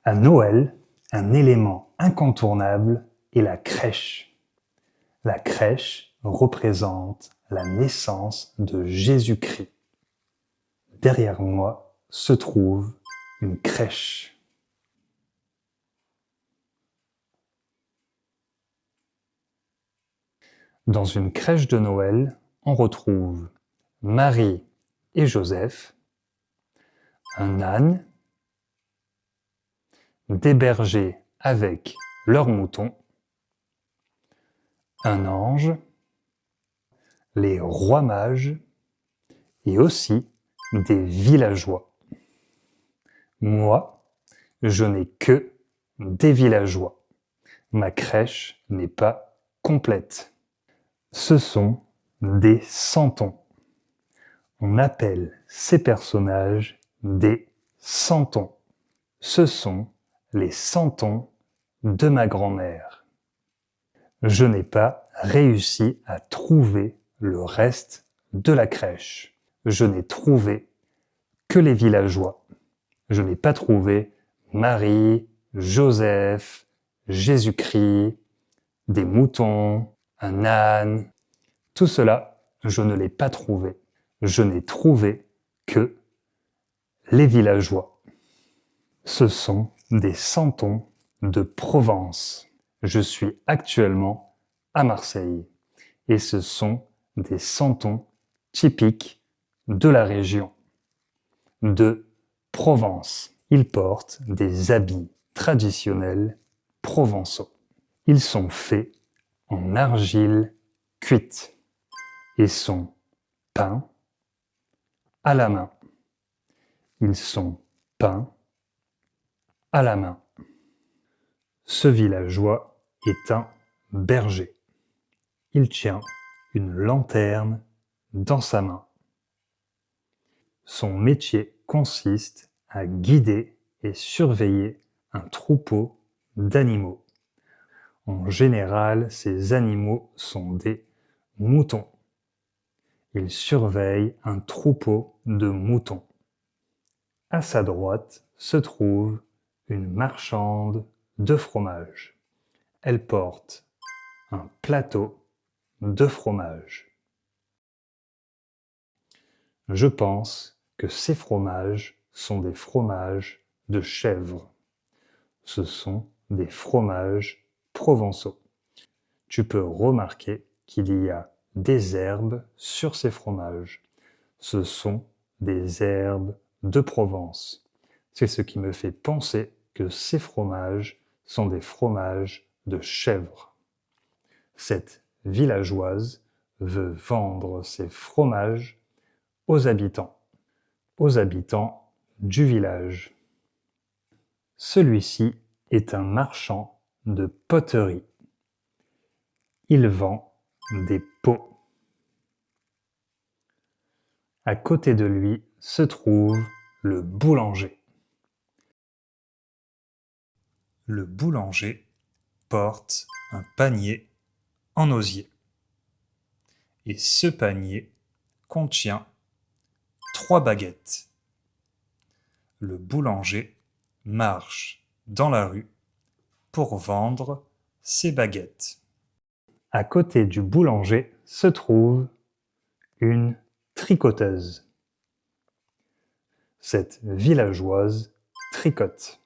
À Noël, un élément incontournable est la crèche. La crèche représente la naissance de Jésus-Christ. Derrière moi se trouve une crèche. Dans une crèche de Noël, on retrouve Marie et Joseph, un âne, des bergers avec leurs moutons, un ange, les rois mages et aussi des villageois. Moi, je n'ai que des villageois. Ma crèche n'est pas complète. Ce sont des santons. On appelle ces personnages des santons. Ce sont les santons de ma grand-mère. Je n'ai pas réussi à trouver le reste de la crèche. Je n'ai trouvé que les villageois. Je n'ai pas trouvé Marie, Joseph, Jésus-Christ, des moutons, un âne. Tout cela, je ne l'ai pas trouvé. Je n'ai trouvé que les villageois. Ce sont des santons de Provence. Je suis actuellement à Marseille et ce sont des santons typiques de la région de Provence. Ils portent des habits traditionnels provençaux. Ils sont faits en argile cuite et sont peints à la main. Ils sont peints à la main. Ce villageois est un berger. Il tient une lanterne dans sa main. Son métier consiste à guider et surveiller un troupeau d'animaux. En général, ces animaux sont des moutons. Il surveille un troupeau de moutons. À sa droite se trouve une marchande de fromage. Elle porte un plateau de fromage. Je pense que ces fromages sont des fromages de chèvre. Ce sont des fromages provençaux. Tu peux remarquer qu'il y a des herbes sur ces fromages. Ce sont des herbes de Provence. C'est ce qui me fait penser que ces fromages sont des fromages de chèvre. Cette villageoise veut vendre ses fromages aux habitants du village. Celui-ci est un marchand de poterie. Il vend des pots. À côté de lui se trouve le boulanger. Le boulanger porte un panier en osier. Et ce panier contient 3 baguettes. Le boulanger marche dans la rue pour vendre ses baguettes. À côté du boulanger se trouve une tricoteuse. Cette villageoise tricote.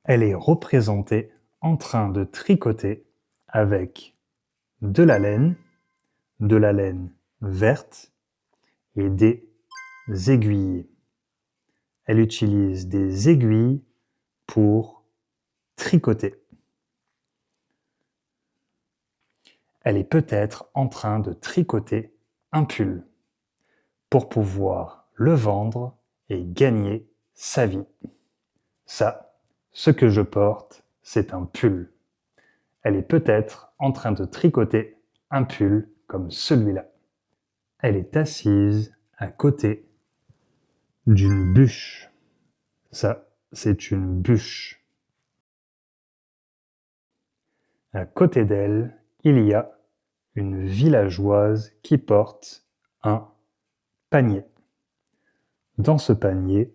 Elle est représentée en train de tricoter avec de la laine verte et des aiguilles. Elle utilise des aiguilles pour tricoter. Elle est peut-être en train de tricoter un pull pour pouvoir le vendre et gagner sa vie. Ça, ce que je porte, c'est un pull. Elle est peut-être en train de tricoter un pull comme celui-là. Elle est assise à côté d'une bûche. Ça, c'est une bûche. À côté d'elle, il y a une villageoise qui porte un panier. Dans ce panier,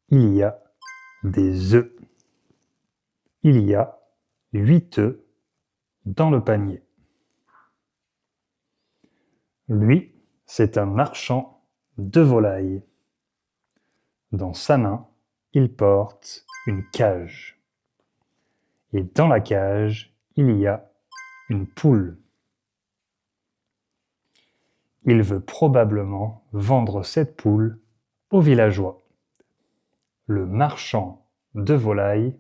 il y a des œufs. il y a 8 œufs dans le panier. Lui, c'est un marchand de volailles. Dans sa main, il porte une cage. Et dans la cage, il y a une poule. Il veut probablement vendre cette poule aux villageois. Le marchand de volailles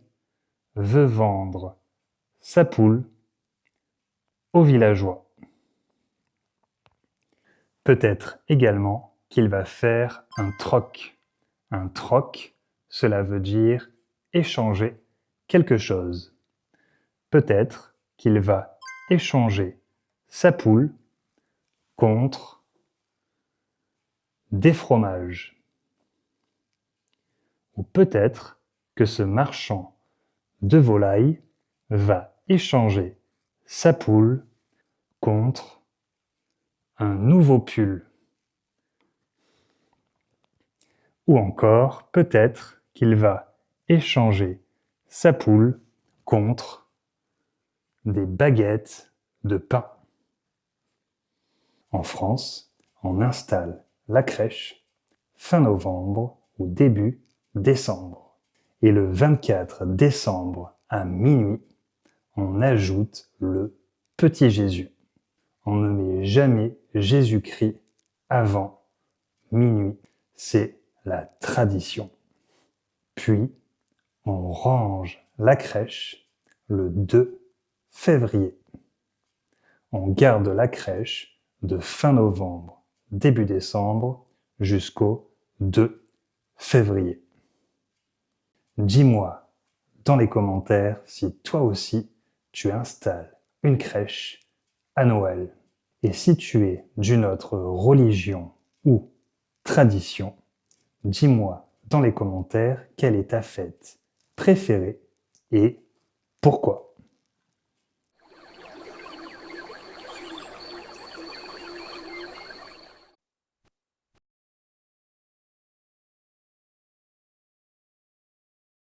veut vendre sa poule aux villageois. Peut-être également qu'il va faire un troc. Un troc, cela veut dire échanger quelque chose. Peut-être qu'il va échanger sa poule contre des fromages. Ou peut-être que ce marchand de volailles va échanger sa poule contre un nouveau pull. Ou encore, peut-être qu'il va échanger sa poule contre des baguettes de pain. En France, on installe la crèche fin novembre ou début décembre. Et le 24 décembre à minuit, on ajoute le petit Jésus. On ne met jamais Jésus-Christ avant minuit. C'est la tradition. Puis, on range la crèche le 2 février. On garde la crèche de fin novembre, début décembre jusqu'au 2 février. Dis-moi dans les commentaires si toi aussi tu installes une crèche à Noël. Et si tu es d'une autre religion ou tradition, dis-moi dans les commentaires quelle est ta fête préférée et pourquoi.